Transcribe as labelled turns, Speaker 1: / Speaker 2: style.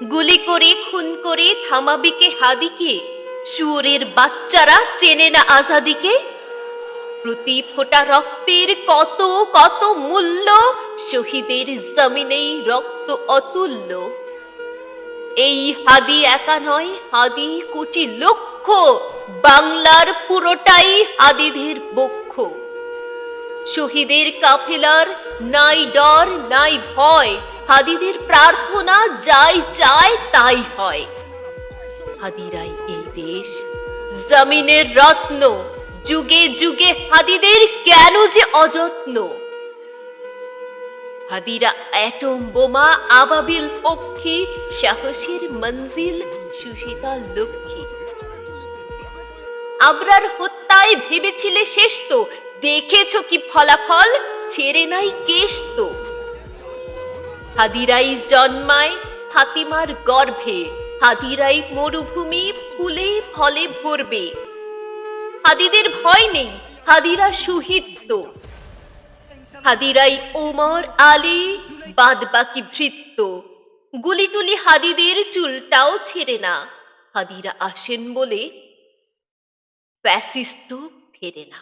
Speaker 1: গুলি করে খুন করে থামাবিকে হাদিকে, শুয়োরের বাচ্চারা চেনে না আজাদিকে। প্রতি ফোঁটা রক্তের কত কত মূল্য, শহীদের জমিনেই রক্ত অতুল্য। এই হাদি একা নয়, হাদি কোটি লক্ষ, বাংলার পুরোটাই হাদিদের বক্ষ। শহীদের কাফেলার নাই ডর নাই ভয়, হাদিদের প্রার্থনা যাই চায় তাই হয়। হাদিরাই এই দেশ, জমিনের রত্ন, যুগে যুগে হাদিদের কেন যে অযত্ন। হাদিরা অ্যাটম বোমা, আবাবিল পক্ষী, সাহসের মঞ্জিল, সুশীতল লক্ষ্মী। আবরার হত্যায় ভেবেছিলে শেষ তো, দেখেছ কি ফলাফল, ছেড়ে নাই কেশ তো। হাদিরাই জন্মায় ফাতিমার গর্ভে, হাদিরাই মরুভূমি ফুলে ফলে ভরবে। হাদিদের ভয় নেই, হাদিরা শহীদ তো। হাদিরাই ওমর আলী, বাদ বাকি ভৃত্য। গুলি টুলি হাদিদের চুলটাও ছেড়ে না, হাদিরা আসেন বলে ফ্যাসিস্ট ফেরে না।